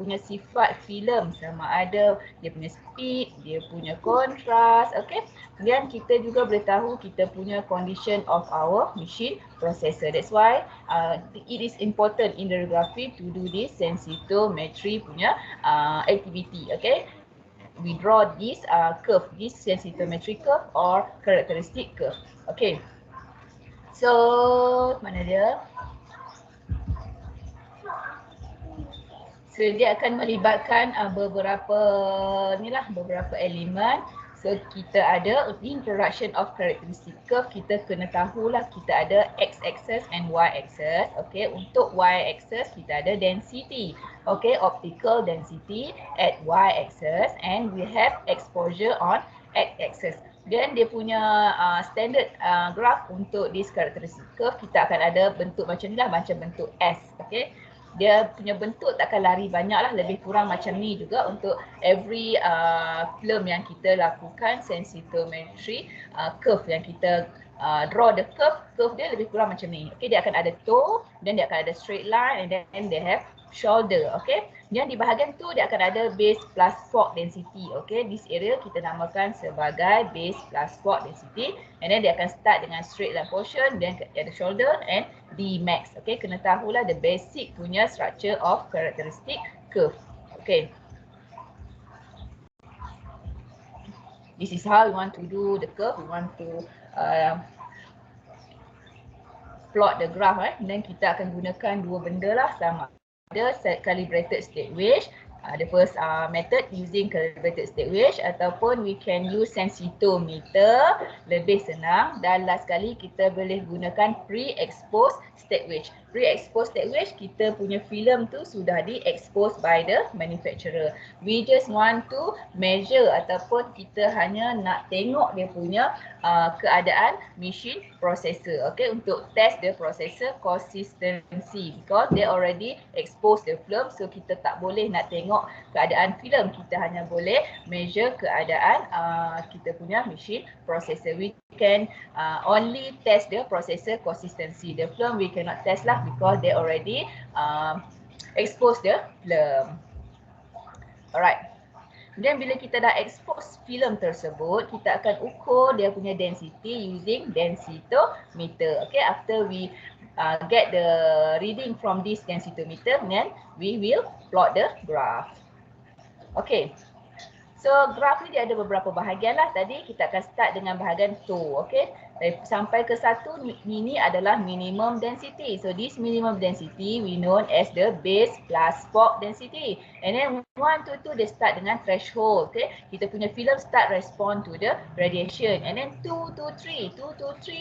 punya sifat filem, sama ada dia punya speed, dia punya kontras, okay. Kemudian kita juga boleh tahu kita punya condition of our machine processor. That's why it is important in the radiography to do this sensitometry punya activity, okay. We draw this curve, this sensitometry curve or characteristic curve, okay. So, mana dia? So dia akan melibatkan beberapa elemen. So kita ada introduction of characteristic curve, kita kena tahulah kita ada x-axis and y-axis. Okay, untuk y-axis kita ada density. Okay, optical density at y-axis and we have exposure on x-axis. Dan dia punya standard graph untuk this characteristic curve, kita akan ada bentuk macam ni lah, macam bentuk S. Okay. Dia punya bentuk takkan lari banyak lah, lebih kurang macam ni juga untuk every film yang kita lakukan sensitometry curve yang kita draw the curve dia lebih kurang macam ni. Okay, dia akan ada toe, dan dia akan ada straight line and then they have shoulder. Okay, dan di bahagian tu dia akan ada base plus fork density. Okay, this area kita namakan sebagai base plus fork density and then dia akan start dengan straight line portion, then ada shoulder and D max. Okay, kena tahulah the basic punya structure of characteristic curve. Okay, this is how we want to do the curve. We want to plot the graph. Dan kita akan gunakan dua benda lah, sama ada calibrated state wedge, the first method using calibrated state wedge, ataupun we can use sensitometer, lebih senang. Dan last sekali kita boleh gunakan pre-exposed state wedge. Pre-exposed state wedge, kita punya film tu sudah di-expose by the manufacturer. We just want to measure ataupun kita hanya nak tengok dia punya keadaan machine processor. Okay, untuk test the processor consistency because they already expose the film, so kita tak boleh nak tengok keadaan filem, kita hanya boleh measure keadaan kita punya machine processor. We can only test the processor consistency. The film we cannot test lah because they already expose the film. Alright. Kemudian bila kita dah expose filem tersebut, kita akan ukur dia punya density using densitometer. Okay, after we get the reading from this densitometer, then we will plot the graph. Okay, so graph ni dia ada beberapa bahagian lah. Tadi kita akan start dengan bahagian toe. Okay, sampai ke satu ini adalah minimum density. So this minimum density we known as the base plus fork density. And then 1 to 2 dia start dengan threshold. Okay, kita punya film start respond to the radiation. And then 2 to 3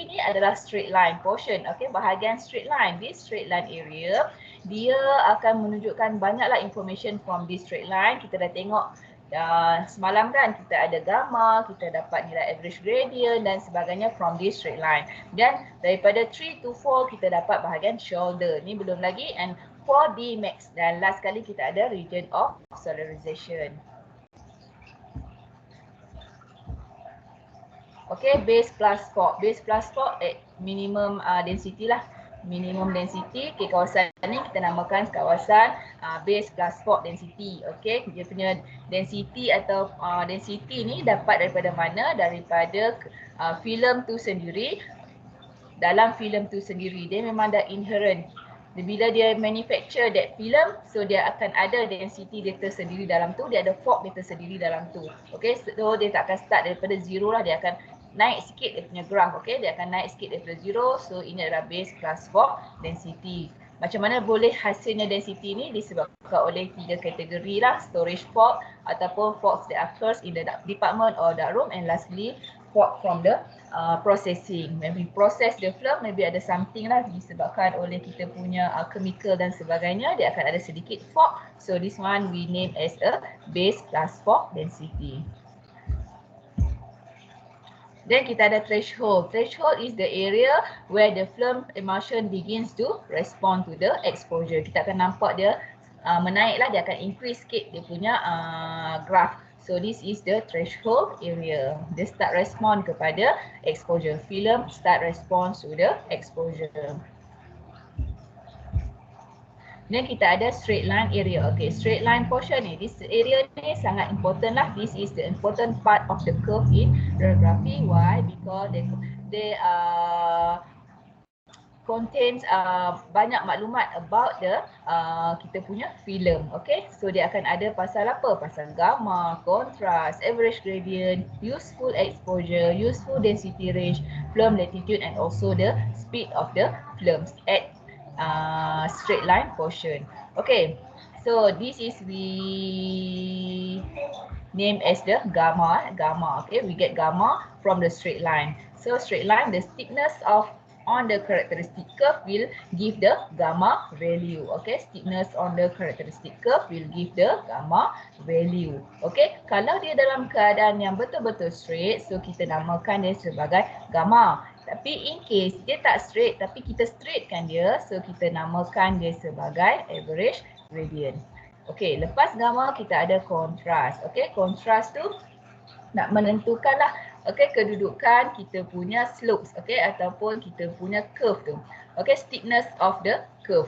ni adalah straight line portion. Okay, bahagian straight line. This straight line area dia akan menunjukkan banyaklah information from this straight line. Kita dah tengok semalam kan, kita ada gamma, kita dapat nilai average gradient dan sebagainya from this straight line. Dan daripada 3 to 4 kita dapat bahagian shoulder. Ni belum lagi, and 4D max. Dan last kali kita ada region of solarization. Okay, base plus fork. Base plus fork minimum density lah. Minimum density, okay, kawasan ni kita namakan kawasan base plus fork density. Okay, dia punya density atau density ni dapat daripada mana? Daripada filem tu sendiri. Dalam filem tu sendiri dia memang dah inherent. Bila dia manufacture that film, so dia akan ada density dia tersendiri dalam tu, dia ada fork dia tersendiri dalam tu. Okay, so dia tak akan start daripada zero lah, dia akan naik sikit dia punya graph. Okay, dia akan naik sikit daripada zero. So ini adalah base plus fork density. Macam mana boleh hasilnya density ni? Disebabkan oleh 3 kategori lah, storage fork ataupun forks that occurs in the department or dark room, and lastly fork from the processing. When we process the film, maybe ada something lah disebabkan oleh kita punya chemical dan sebagainya, dia akan ada sedikit fork. So this one we name as a base plus fork density. Then kita ada threshold. Threshold is the area where the film emulsion begins to respond to the exposure. Kita akan nampak dia menaik lah, dia akan increase sikit dia punya graph. So this is the threshold area. Dia start respond kepada exposure. Film start response to the exposure. Dan kita ada straight line area. Okay, straight line portion ni, this area ni sangat important lah. This is the important part of the curve in radiography. Why? Because they contains banyak maklumat about the kita punya film. Okay, so dia akan ada pasal apa? Pasal gamma, contrast, average gradient, useful exposure, useful density range, film latitude and also the speed of the films at straight line portion. Okay, so this is we name as the gamma. Okay, we get gamma from the straight line. So straight line, the steepness of on the characteristic curve will give the gamma value. Okay, steepness on the characteristic curve will give the gamma value. Okay, kalau dia dalam keadaan yang betul-betul straight, so kita namakan dia sebagai gamma. Tapi in case dia tak straight, tapi kita straightkan dia, so kita namakan dia sebagai average gradient. Okay, lepas gamma kita ada contrast. Okay, contrast tu nak menentukanlah kedudukan kita punya slopes, ataupun kita punya curve tu. Steepness of the curve.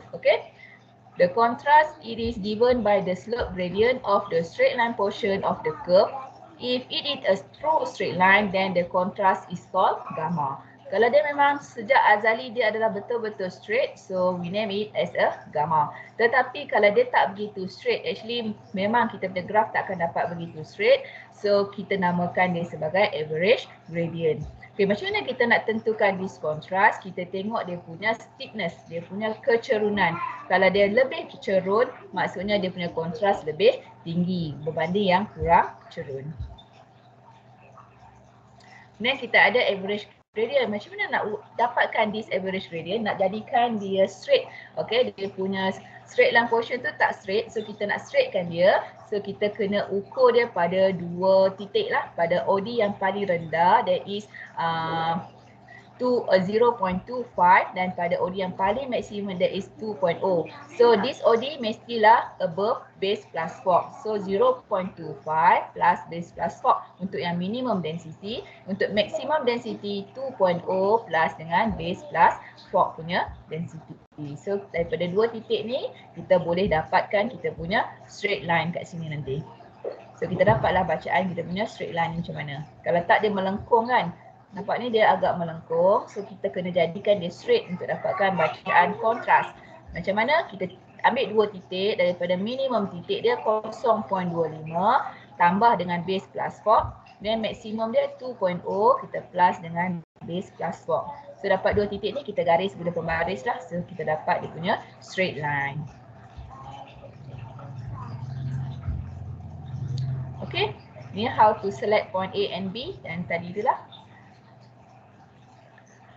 The contrast, it is given by the slope gradient of the straight line portion of the curve. If it is a true straight line, then the contrast is called gamma. Kalau dia memang sejak azali dia adalah betul-betul straight, so we name it as a gamma. Tetapi kalau dia tak begitu straight, actually memang kita punya graph tak akan dapat begitu straight, so kita namakan dia sebagai average gradient. Okay, macam mana kita nak tentukan this contrast? Kita tengok dia punya steepness, dia punya kecerunan. Kalau dia lebih cerun, maksudnya dia punya kontras lebih tinggi berbanding yang kurang cerun. Kemudian kita ada average gradient. Macam mana nak dapatkan this average gradient? Nak jadikan dia straight. Okay, dia punya straight line portion tu tak straight. So kita nak straightkan dia. So kita kena ukur dia pada dua titik lah. Pada OD yang paling rendah, that is 0.25, dan pada OD yang paling maksimum, that is 2.0. So this OD mestilah above base plus fork. So 0.25 plus base plus fork untuk yang minimum density. Untuk maximum density 2.0 plus dengan base plus fork punya density. So daripada dua titik ni kita boleh dapatkan kita punya straight line kat sini nanti. So kita dapatlah bacaan kita punya straight line ni macam mana. Kalau tak dia melengkung kan. Nampak ni dia agak melengkung, so kita kena jadikan dia straight untuk dapatkan bacaan kontras. Macam mana? Kita ambil dua titik, daripada minimum titik dia 0.25 tambah dengan base plus 4, dan maksimum dia 2.0 kita plus dengan base plus 4. So dapat dua titik ni kita garis guna pembaris lah, so kita dapat dia punya straight line. Okay, ni how to select point A and B, dan tadi itulah.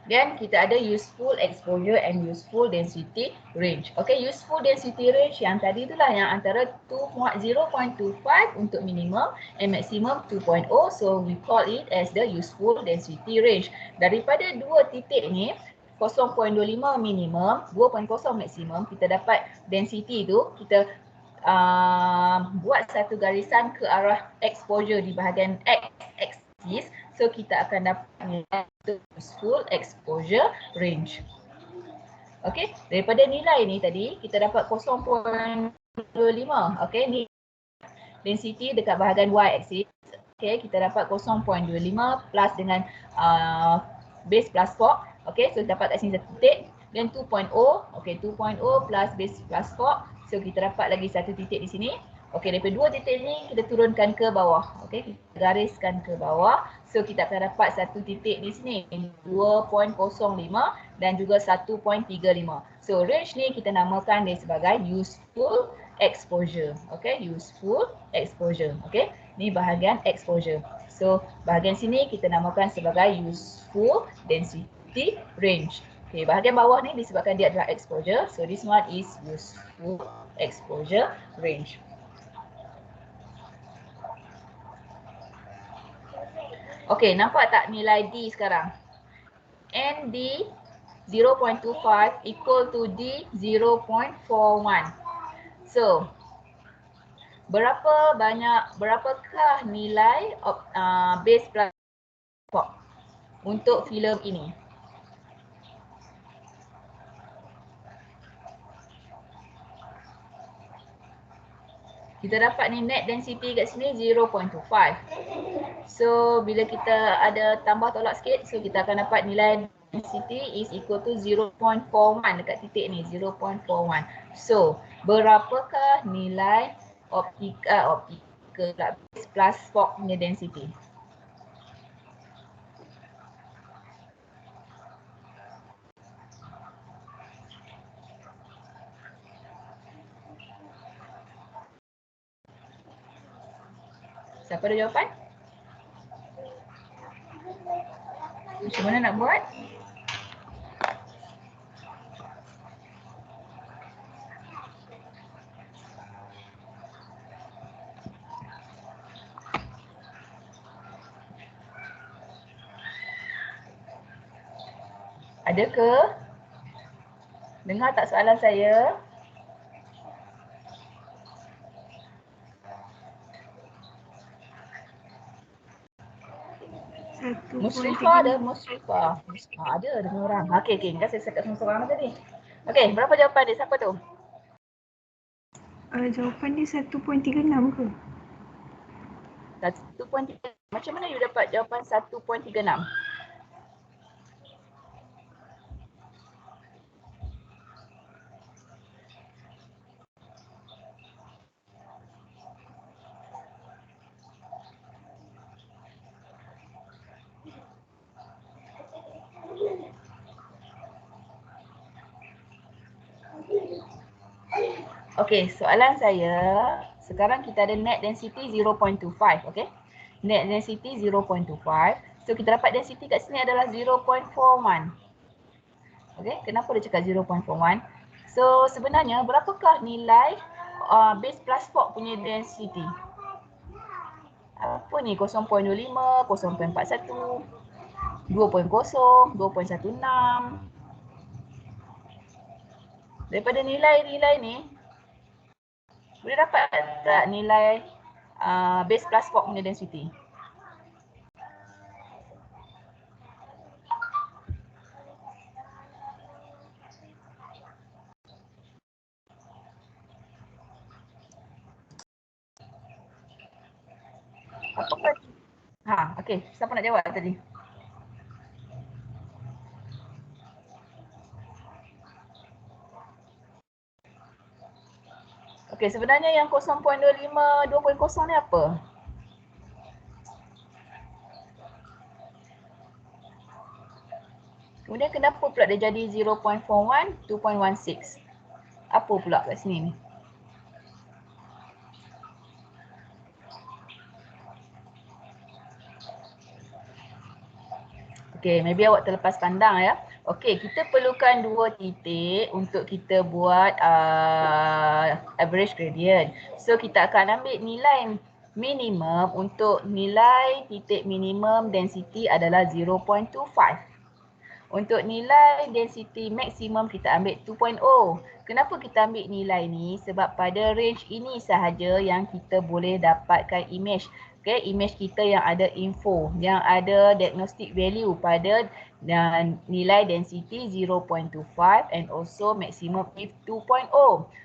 Dan kita ada useful exposure and useful density range. Okay, useful density range yang tadi itulah yang antara 0.25 untuk minimum and maximum 2.0. So we call it as the useful density range. Daripada dua titik ni, 0.25 minimum, 2.0 maksimum, kita dapat density tu, kita buat satu garisan ke arah exposure di bahagian x-axis. So kita akan dapat nilai useful exposure range. Okay, daripada nilai ni tadi kita dapat 0.25. Okay, ni density dekat bahagian y-axis. Okay, kita dapat 0.25 plus dengan base plus 4. Okay, so dapat kat sini satu titik. Then 2.0. Okay, 2.0 plus base plus 4. So kita dapat lagi satu titik di sini. Okey, daripada dua titik ni kita turunkan ke bawah. Okey, kita gariskan ke bawah. So kita akan dapat satu titik di sini 2.05 dan juga 1.35. So range ni kita namakan dia sebagai useful exposure. Okey, useful exposure. Okey, ni bahagian exposure. So bahagian sini kita namakan sebagai useful density range. Okey, bahagian bawah ni disebabkan dia adalah exposure. So this one is useful exposure range. Okey, nampak tak nilai D sekarang? ND 0.25 equal to D 0.41. So, berapakah nilai base plus untuk filem ini? Kita dapat ni net density kat sini 0.25. So bila kita ada tambah tolak sikit, so kita akan dapat nilai density is equal to 0.41 dekat titik ni, 0.41. So berapakah nilai optical plus Fock punya density? Siapa ada jawapan? Macam mana nak buat? Ada ke? Dengar tak soalan saya? Musrifah ada, Musrifah. Ada dengan orang. Okey, kan saya cakap sama seorang tadi. Okey, berapa jawapan dia? Siapa tu? Jawapan dia 1.36 ke? 1.3. Macam mana you dapat jawapan 1.36? Okey, soalan saya, sekarang kita ada net density 0.25, okey? Net density 0.25. So kita dapat density kat sini adalah 0.41. Okey, kenapa dia cakap 0.41? So sebenarnya berapakah nilai base plus Fock punya density? Apa ni? 0.25, 0.41, 2.0, 2.16. Daripada nilai-nilai ni, boleh dapat tak nilai base plus Fock punya density? Apakah? Okey. Siapa nak jawab tadi? Okey, sebenarnya yang 0.25, 2.0 ni apa? Kemudian kenapa pula dia jadi 0.41, 2.16? Apa pula kat sini ni? Okey, maybe awak terlepas pandang ya. Okey, kita perlukan dua titik untuk kita buat average gradient. So kita akan ambil nilai minimum untuk nilai titik minimum density adalah 0.25. Untuk nilai density maksimum kita ambil 2.0. Kenapa kita ambil nilai ni? Sebab pada range ini sahaja yang kita boleh dapatkan image. Okay, image kita yang ada info, yang ada diagnostic value pada nilai density 0.25 and also maximum if 2.0.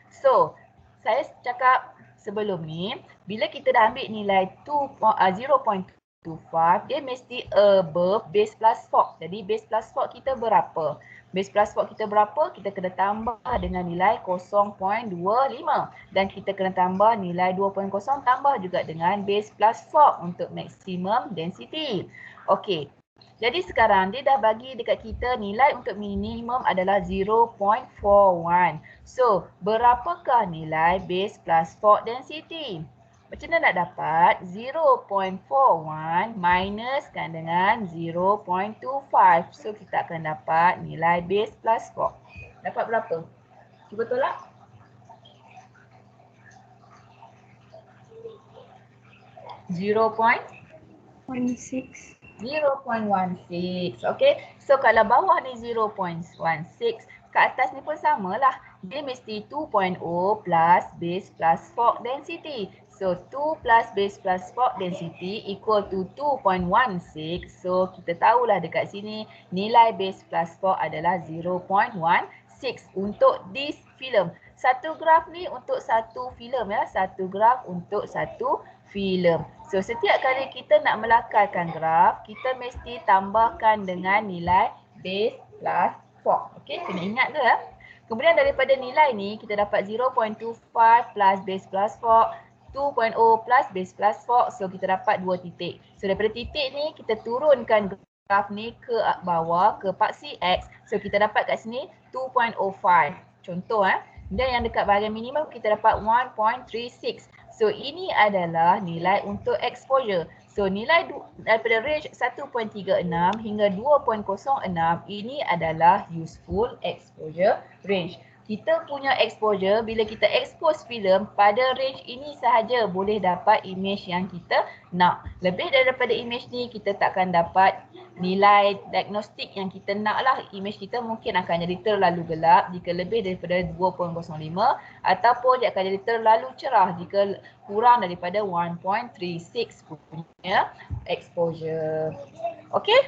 So, saya cakap sebelum ni, bila kita dah ambil nilai 0.25, dia mesti above base plus Fock. Jadi base plus Fock kita berapa? Base plus Fock kita berapa? Kita kena tambah dengan nilai 0.25 dan kita kena tambah nilai 2.0 tambah juga dengan base plus Fock untuk maximum density. Okey. Jadi sekarang dia dah bagi dekat kita nilai untuk minimum adalah 0.41. So, berapakah nilai base plus Fock density? Macam mana nak dapat 0.41 minuskan dengan 0.25. So kita akan dapat nilai base plus Fock. Dapat berapa? Cuba tolak. 0.16. 0.16. Okay. So kalau bawah ni 0.16, ke atas ni pun samalah. Dia mesti 2.0 plus base plus Fock density. So 2 plus base plus Fock density equal to 2.16. So kita tahulah dekat sini nilai base plus Fock adalah 0.16 untuk this film. satu graf ni untuk satu filem ya, satu graf untuk satu filem. So setiap kali kita nak melakarkan graf, kita mesti tambahkan dengan nilai base plus fork. Okey, kena ingat tu ya. Kemudian daripada nilai ni kita dapat 0.25 plus base plus fork, 2.0 plus base plus fork, so kita dapat 2 titik. So daripada titik ni kita turunkan graf ni ke bawah ke paksi X. So kita dapat kat sini 2.05. Contoh dan yang dekat bahagian minimum kita dapat 1.36. So ini adalah nilai untuk exposure. So nilai daripada range 1.36 hingga 2.06 ini adalah useful exposure range. Kita punya exposure bila kita expose filem pada range ini sahaja boleh dapat image yang kita nak. Lebih daripada image ni kita takkan dapat nilai diagnostik yang kita nak lah. Image kita mungkin akan jadi terlalu gelap jika lebih daripada 2.05 ataupun dia akan jadi terlalu cerah jika kurang daripada 1.36 punya exposure. Okay?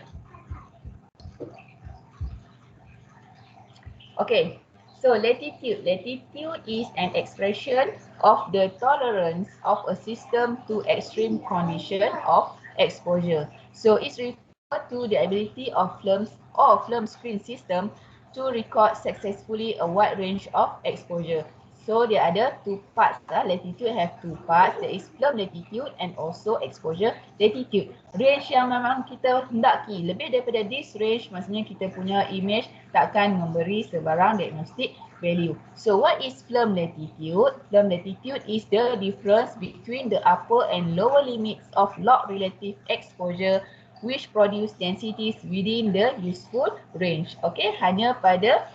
Okay. So latitude. Latitude is an expression of the tolerance of a system to extreme condition of exposure. So it's referred to the ability of film screen system to record successfully a wide range of exposure. So dia ada two parts. Latitude have two parts. There is film latitude and also exposure latitude. Range yang memang kita hendaki. Lebih daripada this range maksudnya kita punya image takkan memberi sebarang diagnostic value. So what is film latitude? Film latitude is the difference between the upper and lower limits of log relative exposure which produce densities within the useful range. Okay, hanya pada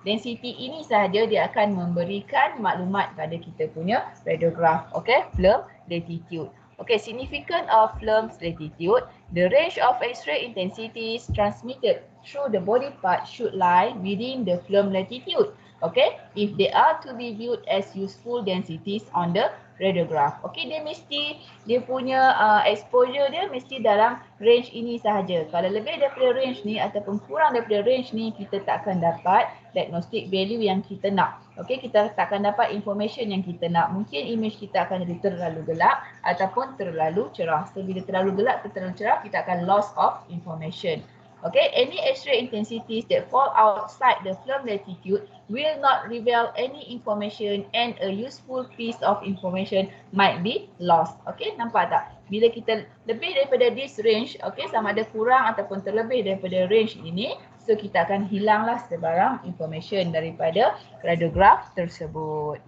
density ini sahaja dia akan memberikan maklumat pada kita punya radiograph. Okay, film latitude. Okay, significance of film latitude. The range of X-ray intensities transmitted through the body part should lie within the film latitude. Okay, if they are to be viewed as useful densities on the radiograph. Okay, dia punya exposure dia mesti dalam range ini sahaja. Kalau lebih daripada range ni ataupun kurang daripada range ni, kita takkan dapat diagnostic value yang kita nak. Okay, kita takkan dapat information yang kita nak. Mungkin image kita akan jadi terlalu gelap ataupun terlalu cerah. So bila terlalu gelap atau terlalu cerah, kita akan loss of information. Okay, any X-ray intensities that fall outside the film latitude will not reveal any information and a useful piece of information might be lost. Okay, nampak tak? Bila kita lebih daripada this range, okay, sama ada kurang ataupun terlebih daripada range ini, so kita akan hilanglah sebarang information daripada radiograph tersebut.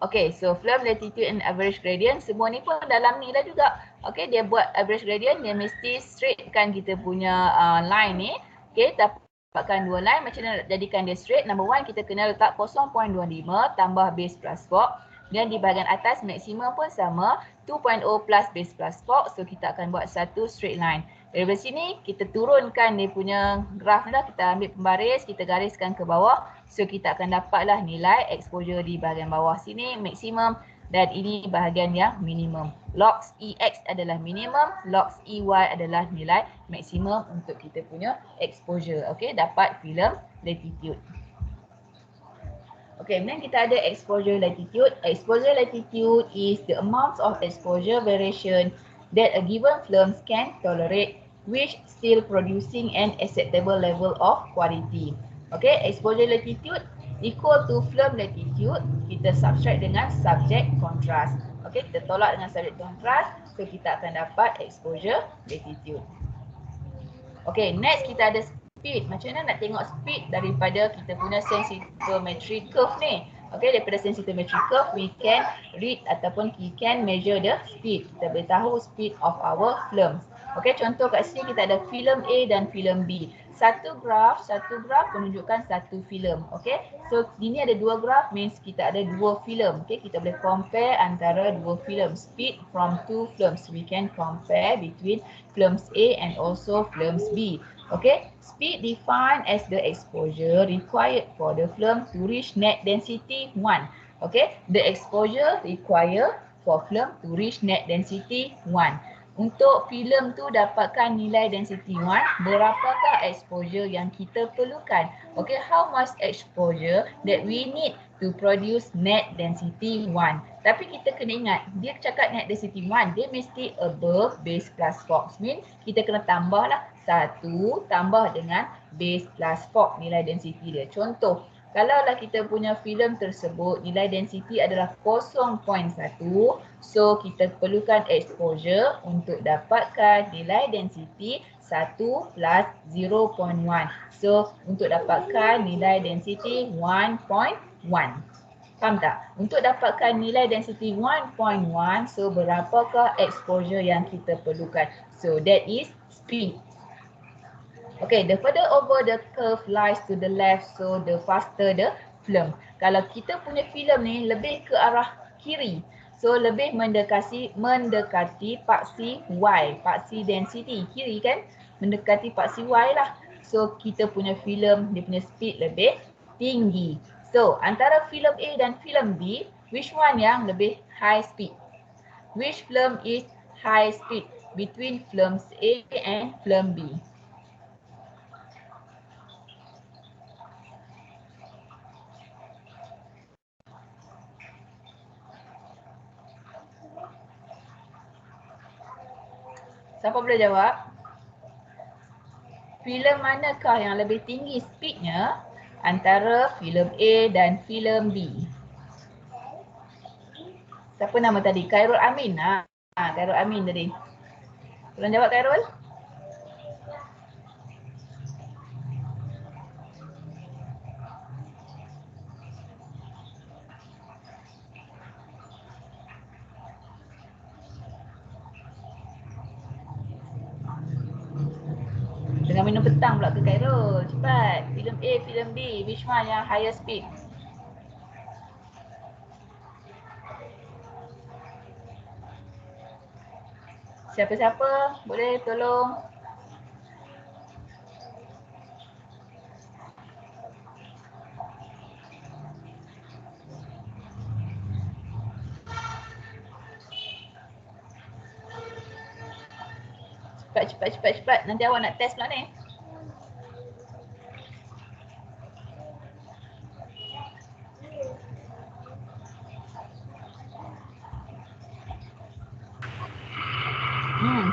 Okay, so film latitude and average gradient, semua ni pun dalam ni lah juga. Okay, dia buat average gradient, dia mesti straightkan kita punya line ni. Okay, dapatkan dua line, macam mana nak jadikan dia straight? Number one, kita kena letak 0.25 tambah base plus fork. Dan di bahagian atas maksimum pun sama, 2.0 plus base plus fork. So kita akan buat satu straight line. Dari sini kita turunkan dia punya graf ni lah, kita ambil pembaris, kita gariskan ke bawah. So kita akan dapatlah nilai exposure di bahagian bawah sini maksimum dan ini bahagian yang minimum. Logs EX adalah minimum, logs EY adalah nilai maksimum untuk kita punya exposure. Okey, dapat film latitude. Okay, kemudian kita ada exposure latitude. Exposure latitude is the amount of exposure variation that a given film can tolerate, which still producing an acceptable level of quality. Okay, exposure latitude equal to film latitude. Kita subtract dengan subject contrast. Okay, kita tolak dengan subject contrast. So kita akan dapat exposure latitude. Okay, next kita ada speed. Macam mana nak tengok speed daripada kita punya sensitometry curve ni? Okay, daripada sensitometry curve we can read ataupun we can measure the speed. Kita boleh tahu speed of our films. Okay, contoh kat sini kita ada film A dan film B. Satu graf menunjukkan satu filem. Okay, so ini ada dua graf means kita ada dua filem. Okay, kita boleh compare antara dua filem. Speed from two films. We can compare between films A and also films B. Okay, speed defined as the exposure required for the film to reach net density 1. Okay, the exposure required for film to reach net density 1. untuk filem tu dapatkan nilai density 1, berapakah exposure yang kita perlukan? Okay, how much exposure that we need to produce net density 1. Tapi kita kena ingat, dia cakap net density 1, dia mesti above base plus fork. Mean kita kena tambahlah 1 tambah dengan base plus fork nilai density dia. Contoh, kalaulah kita punya filem tersebut nilai density adalah 0.1, so kita perlukan exposure untuk dapatkan nilai density 1 plus 0.1. So untuk dapatkan nilai density 1.1. Faham tak? Untuk dapatkan nilai density 1.1, so berapakah exposure yang kita perlukan? So that is speed. Okay, the further over the curve lies to the left, so the faster the film. Kalau kita punya filem ni lebih ke arah kiri, so lebih mendekati paksi Y, paksi density kiri kan? Mendekati paksi Y lah. So kita punya filem, dia punya speed lebih tinggi. So antara filem A dan filem B, which one yang lebih high speed? Which film is high speed between films A and film B? Siapa boleh jawab? Filem manakah yang lebih tinggi speednya antara filem A dan filem B? Siapa nama tadi? Khairul Amin. Khairul Amin tadi. Tolong jawab Khairul. Tengah minum petang pula ke Khairul. Cepat. Filem A, filem B. Which one yang higher speed? Siapa-siapa boleh tolong? Cepat. Nanti awak nak test pula ni.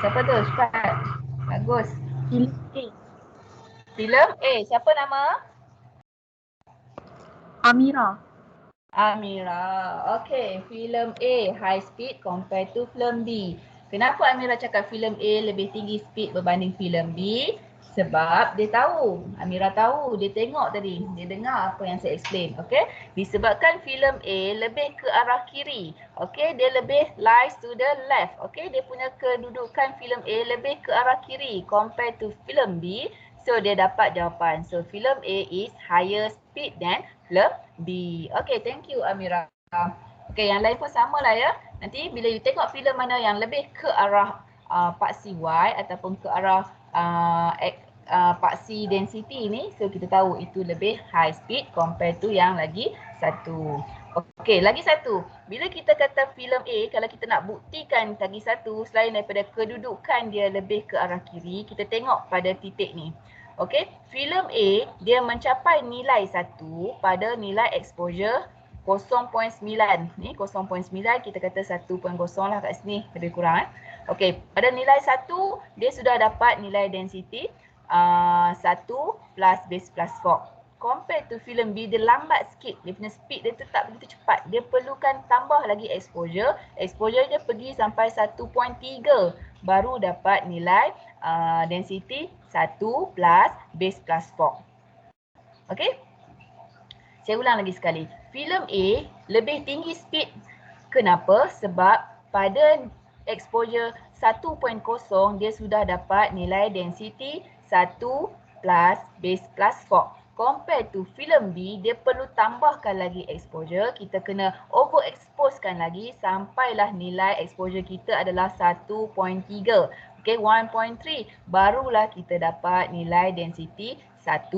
Siapa tu? Cepat. Bagus. Filem A. Filem A. Siapa nama? Amira. Amira. Okay, filem A high speed compared to filem B. Kenapa Amira cakap filem A lebih tinggi speed berbanding filem B? Sebab dia tahu. Amira tahu. Dia tengok tadi. Dia dengar apa yang saya explain. Okay. Disebabkan filem A lebih ke arah kiri. Okay. Dia lebih lies to the left. Okay. Dia punya kedudukan filem A lebih ke arah kiri compared to filem B. So dia dapat jawapan. So filem A is higher speed than filem B. Okay. Thank you Amira. Okay. Yang lain pun sama lah ya. Nanti bila you tengok filem mana yang lebih ke arah paksi Y ataupun ke arah paksi density ni, so kita tahu itu lebih high speed compare to yang lagi satu. Okey, lagi satu. Bila kita kata filem A, kalau kita nak buktikan lagi satu selain daripada kedudukan dia lebih ke arah kiri, kita tengok pada titik ni. Okey, filem A dia mencapai nilai 1 pada nilai exposure 0.9. Ni 0.9, kita kata 1.0 lah kat sini, lebih kurang. Okey, pada nilai 1 dia sudah dapat nilai density 1 plus base plus fork. Compare to filem B, dia lambat sikit. Dia punya speed dia tu tak begitu cepat. Dia perlukan tambah lagi exposure. Exposure dia pergi sampai 1.3 baru dapat nilai density 1 plus base plus fork. Okey? Saya ulang lagi sekali. Filem A lebih tinggi speed. Kenapa? Sebab pada exposure 1.0 dia sudah dapat nilai density 1 plus base plus fork. Compare to filem B, dia perlu tambahkan lagi exposure. Kita kena overexposekan lagi sampailah nilai exposure kita adalah 1.3. Okay, 1.3. Barulah kita dapat nilai density 1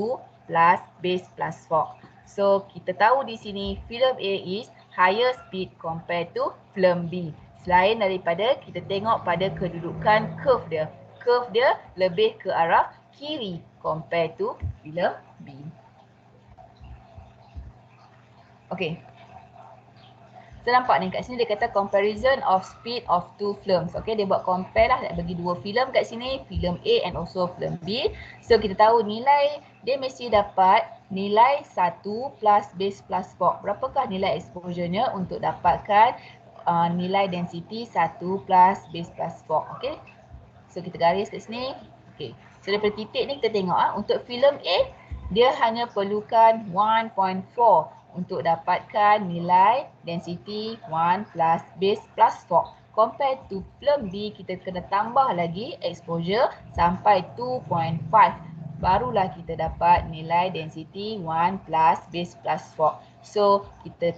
plus base plus fork. So, kita tahu di sini filem A is higher speed compared to filem B. Selain daripada kita tengok pada kedudukan curve dia. Curve dia lebih ke arah kiri compare to film B. Okey. So nampak ni kat sini dia kata comparison of speed of two films. Okay, dia buat compare lah, bagi dua filem kat sini, film A and also film B. So kita tahu nilai dia mesti dapat nilai 1 plus base plus fog. Berapakah nilai exposure-nya untuk dapatkan nilai density 1 plus base plus fog. Okay, so kita garis kat sini. Okay, so daripada titik ni kita tengok untuk filem A dia hanya perlukan 1.4 untuk dapatkan nilai density 1 plus base plus fog. Compare to film B, kita kena tambah lagi exposure sampai 2.5. Barulah kita dapat nilai density 1 plus base plus fog. So, kita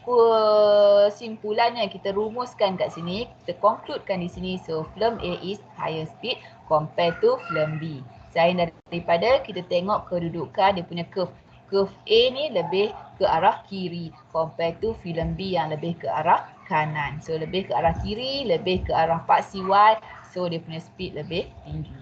kesimpulannya kita rumuskan kat sini, kita concludekan di sini. So, film A is higher speed compare to film B. Selain daripada kita tengok kedudukan dia punya curve. Curve A ni lebih ke arah kiri compare to film B yang lebih ke arah kanan. So lebih ke arah kiri, lebih ke arah paksi Y. So dia punya speed lebih tinggi.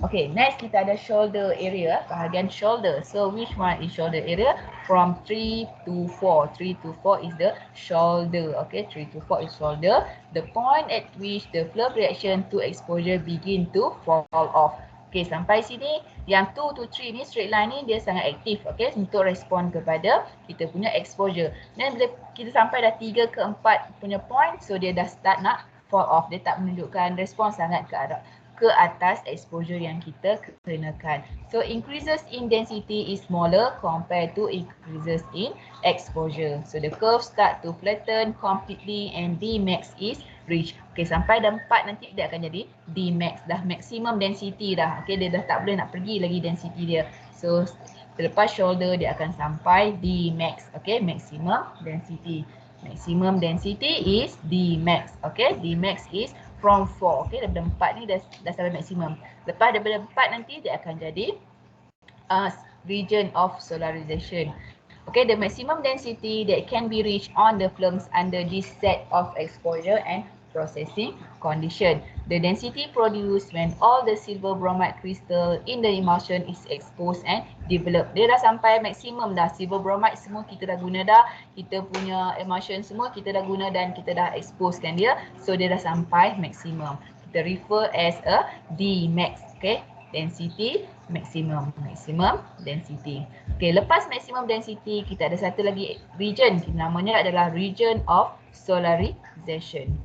Okay, next kita ada shoulder area, bahagian shoulder. So which one is shoulder area? From 3 to 4. 3 to 4 is the shoulder. Okay, 3 to 4 is shoulder. The point at which the film reaction to exposure begin to fall off. Okay, sampai sini yang 2 to 3 ni straight line ni dia sangat aktif. Okay, untuk respon kepada kita punya exposure. Dan bila kita sampai dah 3 ke 4 punya point, so dia dah start nak fall off. Dia tak menunjukkan respon sangat ke atas exposure yang kita kenakan. So increases in density is smaller compared to increases in exposure. So the curve start to flatten completely and D max is reached. Okay, sampai dah 4 nanti dia akan jadi D max, dah maximum density dah. Okay, dia dah tak boleh nak pergi lagi density dia. So selepas shoulder dia akan sampai D max. Okay, maximum density. Maximum density is D max. Okay, D max is from 4. Okay, daripada 4 ni dah sampai maksimum. Lepas daripada 4 nanti dia akan jadi region of solarization. Okay, the maximum density that can be reached on the films under this set of exposure and processing condition. The density produced when all the silver bromide crystal in the emulsion is exposed and developed. Dia dah sampai maksimum dah. Silver bromide semua kita dah guna dah. Kita punya emulsion semua kita dah guna dan kita dah exposekan dia. So dia dah sampai maksimum. Kita refer as a D max. Okay, density maximum. Maximum density. Okay, lepas maximum density kita ada satu lagi region. Namanya adalah region of solarization.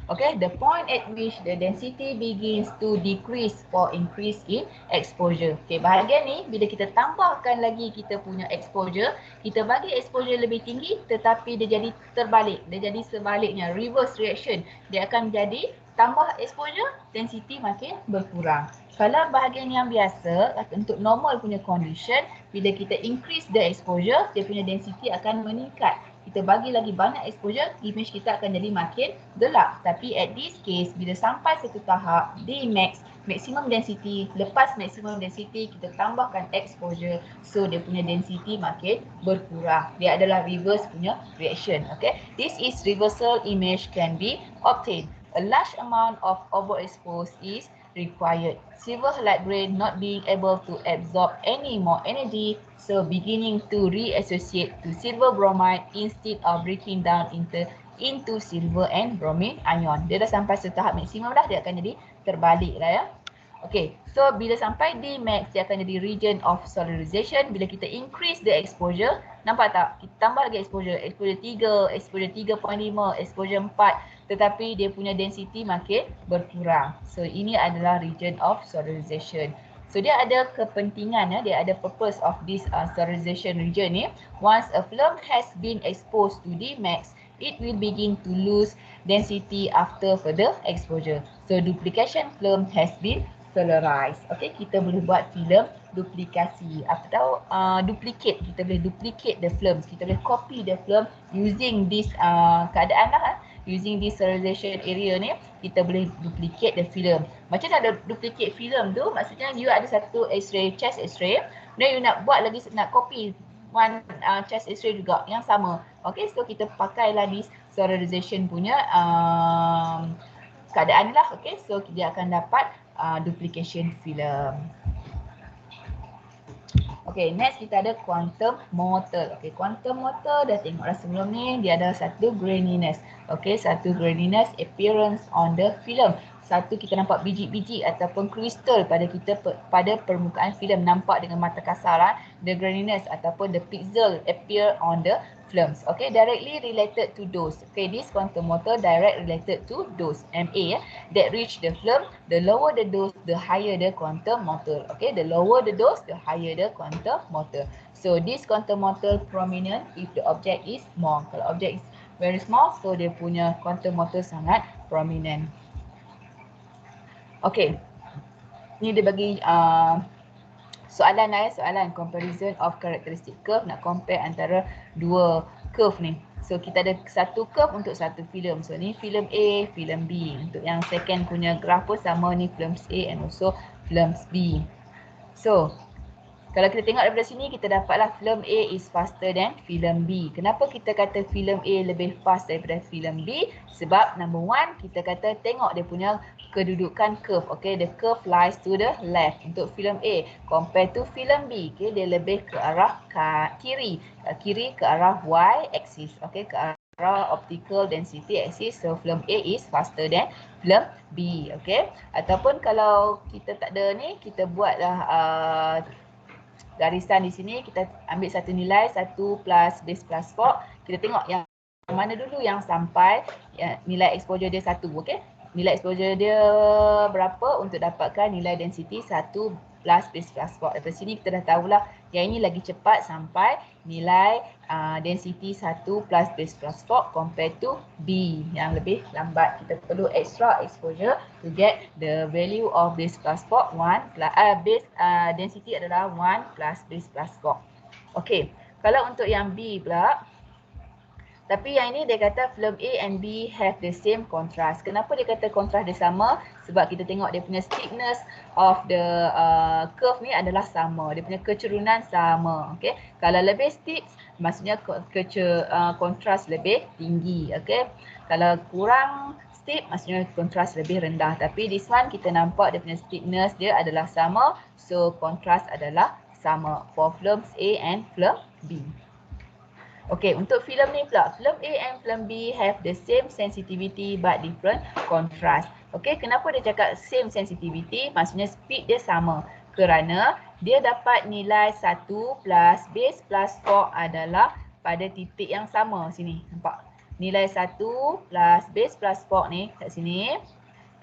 Okay, the point at which the density begins to decrease or increase in exposure. Okay, bahagian ni bila kita tambahkan lagi kita punya exposure, kita bagi exposure lebih tinggi tetapi dia jadi terbalik. Dia jadi sebaliknya, reverse reaction. Dia akan jadi tambah exposure, density makin berkurang. Kalau bahagian yang biasa, untuk normal punya condition, bila kita increase the exposure, dia punya density akan meningkat. Kita bagi lagi banyak exposure, image kita akan jadi makin gelap. Tapi at this case, bila sampai satu tahap D max, maximum density, lepas maximum density kita tambahkan exposure, so dia punya density makin berkurang. Dia adalah reverse punya reaction. Okay, this is reversal image can be obtained. A large amount of overexposed is required. Silver halide grain not being able to absorb any more energy, so beginning to reassociate to silver bromide instead of breaking down into silver and bromine ion. Dia dah sampai setahap maksimum dah, dia akan jadi terbalik lah ya. Okay, so bila sampai D max, dia akan jadi region of solarization. Bila kita increase the exposure, nampak tak? Kita tambah lagi exposure 3, exposure 3.5, exposure 4, tetapi dia punya density makin berkurang. So ini adalah region of solarization. So dia ada kepentingan ya, dia ada purpose of this solarization region ni. Once a film has been exposed to D max, it will begin to lose density after further exposure. So duplication film has been solarized. Okay, kita boleh buat film duplikasi. Apa tahu duplicate, kita boleh duplicate the films. Kita boleh copy the film using this keadaan lah. Using this solarization area ni, kita boleh duplicate the film. Macam mana ada duplicate film tu? Maksudnya you ada satu x-ray, chest x-ray. Kemudian you nak buat lagi, nak copy one chest x-ray juga yang sama. Okay, so kita pakailah this sterilization punya keadaan lah. Okay, so dia akan dapat duplication film. Okay, next kita ada quantum motor. Okay, quantum motor dah tengoklah sebelum ni, dia ada satu graininess. Okay, satu graininess appearance on the film. Satu, kita nampak biji-biji ataupun kristal pada permukaan filem, nampak dengan mata kasar lah. The graininess ataupun the pixel appear on the films. Okay, directly related to dose. Okay, this quantum motor direct related to dose, MA, that reach the film. The lower the dose, the higher the quantum motor. Okay, the lower the dose, the higher the quantum motor. So this quantum motor prominent if the object is small. Kalau object is very small, so dia punya quantum motor sangat prominent. Okay, ni dia bagi soalan lah, soalan comparison of characteristic curve, nak compare antara dua curve ni. So kita ada satu curve untuk satu filem. So ni filem A, filem B. Untuk yang second punya graph pun sama, ni films A and also films B. So kalau kita tengok daripada sini, kita dapatlah filem A is faster than filem B. Kenapa kita kata filem A lebih fast daripada filem B? Sebab number one, kita kata tengok dia punya kedudukan curve. Okay, the curve lies to the left untuk filem A compare to filem B. Okay, dia lebih ke arah kiri. Kiri ke arah Y axis. Okay, ke arah optical density axis. So film A is faster than film B. Okay, ataupun kalau kita tak ada ni, kita buatlah garisan di sini, kita ambil satu nilai 1 plus base plus 4. Kita tengok yang mana dulu yang sampai nilai exposure dia 1. Okay, nilai exposure dia berapa untuk dapatkan nilai density 1 plus base plus 4. Dari sini kita dah tahulah yang ini lagi cepat sampai nilai density 1 plus base plus 4 compared to B yang lebih lambat. Kita perlu extra exposure to get the value of base plus 4. Base density adalah 1 plus base plus 4. Okay, kalau untuk yang B pula, tapi yang ini dia kata film A and B have the same contrast. Kenapa dia kata kontras dia sama? Sebab kita tengok dia punya steepness of the curve ni adalah sama. Dia punya kecerunan sama. Okay, kalau lebih steep, maksudnya kontras lebih tinggi. Okay, kalau kurang steep, maksudnya kontras lebih rendah. Tapi this one kita nampak dia punya steepness dia adalah sama. So kontras adalah sama for films A and film B. Okay, untuk filem ni pula, film A and film B have the same sensitivity but different contrast. Okay, kenapa dia cakap same sensitivity? Maksudnya speed dia sama. Kerana dia dapat nilai 1 plus base plus 4 adalah pada titik yang sama sini. Nampak? Nilai 1 plus base plus 4 ni kat sini.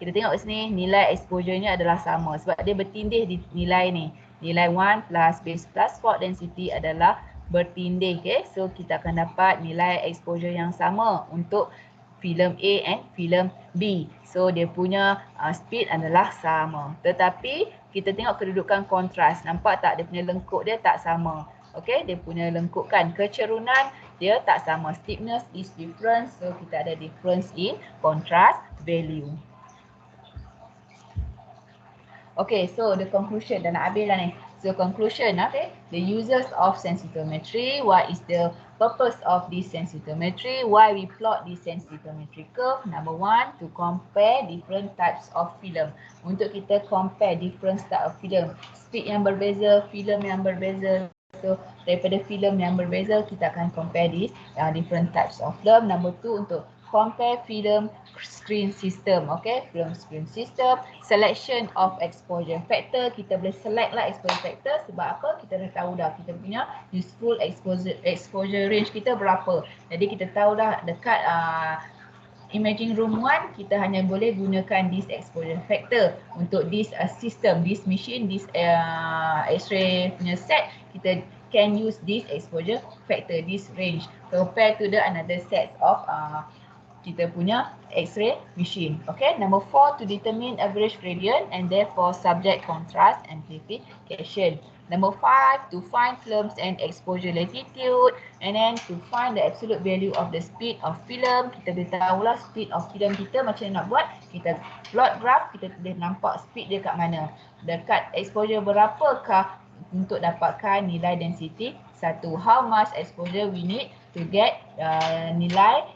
Kita tengok kat sini, nilai exposure-nya adalah sama. Sebab dia bertindih di nilai ni. Nilai 1 plus base plus 4 density adalah bertindih. Okay, so kita akan dapat nilai exposure yang sama untuk filem A and filem B. So dia punya speed adalah sama. Tetapi kita tengok kedudukan kontras. Nampak tak dia punya lengkuk dia tak sama. Okay, dia punya lengkukan kecerunan dia tak sama. Steepness is different. So kita ada difference in contrast value. Okay, so the conclusion dah nak habis dah ni. So conclusion, okay, the uses of sensitometry. What is the purpose of this sensitometry? Why we plot this sensitometry curve? Number one, to compare different types of film. Untuk kita compare different type of film. Speed yang berbeza, film yang berbeza. So daripada film yang berbeza, kita akan compare this different types of film. Number two, untuk compare film screen system. Okay, film screen system. Selection of exposure factor. Kita boleh select lah exposure factor. Sebab apa? Kita dah tahu dah kita punya useful exposure range kita berapa. Jadi kita tahu dah dekat imaging room 1 kita hanya boleh gunakan this exposure factor. Untuk this system, this machine, this x-ray punya set, kita can use this exposure factor, this range compared to the another set of kita punya X-ray machine. Okay, number 4, to determine average gradient and therefore subject contrast amplification. Number 5, to find films and exposure latitude, and then to find the absolute value of the speed of film. Kita boleh tahulah speed of film kita macam mana nak buat. Kita plot graph, kita boleh nampak speed dia kat mana. Dekat exposure berapakah untuk dapatkan nilai density 1. How much exposure we need to get nilai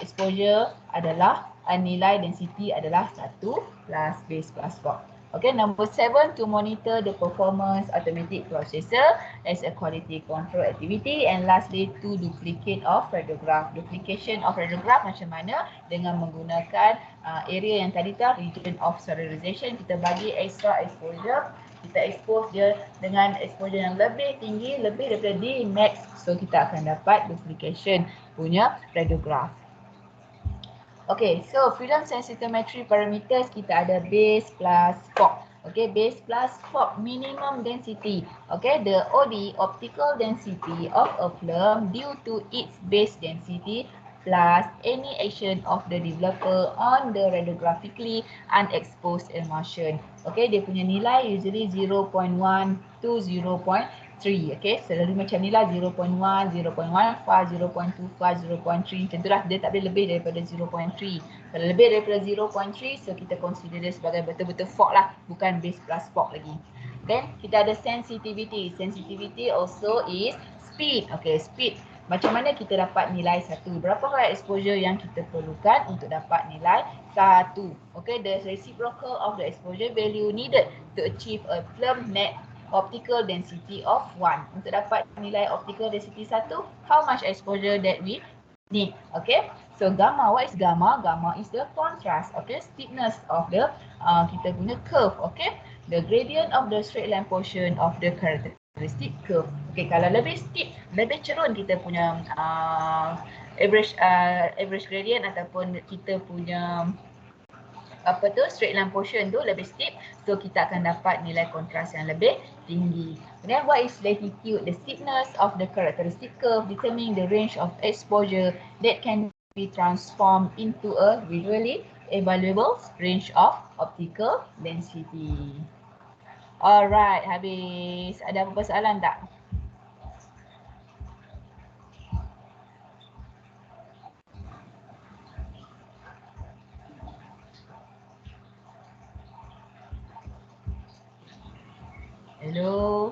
exposure adalah nilai density adalah 1 plus base plus fog. Okay, number 7, to monitor the performance automatic processor as a quality control activity. And lastly, to duplicate of radiograph. Duplication of radiograph macam mana? Dengan menggunakan area yang tadi tu, region of solarization. Kita bagi extra exposure. Kita expose dia dengan exposure yang lebih tinggi, lebih daripada D max. So, kita akan dapat duplication punya radiograph. Okay, so film sensitometry parameters kita ada base plus fog. Okay, base plus fog minimum density. Okay, the OD, optical density of a film due to its base density plus any action of the developer on the radiographically unexposed emulsion. Okay, dia punya nilai usually 0.1 to 0.3. Okay, selalu macam ni lah 0.1, 0.15, 0.25, 0.3. Tentulah dia tak boleh lebih daripada 0.3. Kalau lebih daripada 0.3, so kita consider dia sebagai betul-betul fog lah, bukan base plus fog lagi. Then kita ada sensitivity. Sensitivity also is speed. Okay, speed. Macam mana kita dapat nilai 1? Berapa kali exposure yang kita perlukan untuk dapat nilai 1? Okay, the reciprocal of the exposure value needed to achieve a film net optical density of 1. Untuk dapat nilai optical density 1, how much exposure that we need? Okay, so gamma, what is gamma? Gamma is the contrast, okay, steepness of the kita punya curve, okay, the gradient of the straight line portion of the characteristic curve. Okay, kalau lebih steep, lebih cerun kita punya average gradient ataupun kita punya straight line portion tu lebih steep, so kita akan dapat nilai kontras yang lebih tinggi. Then what is latitude? The steepness of the characteristic curve determining the range of exposure that can be transformed into a visually evaluable range of optical density. Alright, habis. Ada apa-apa soalan tak? Hello?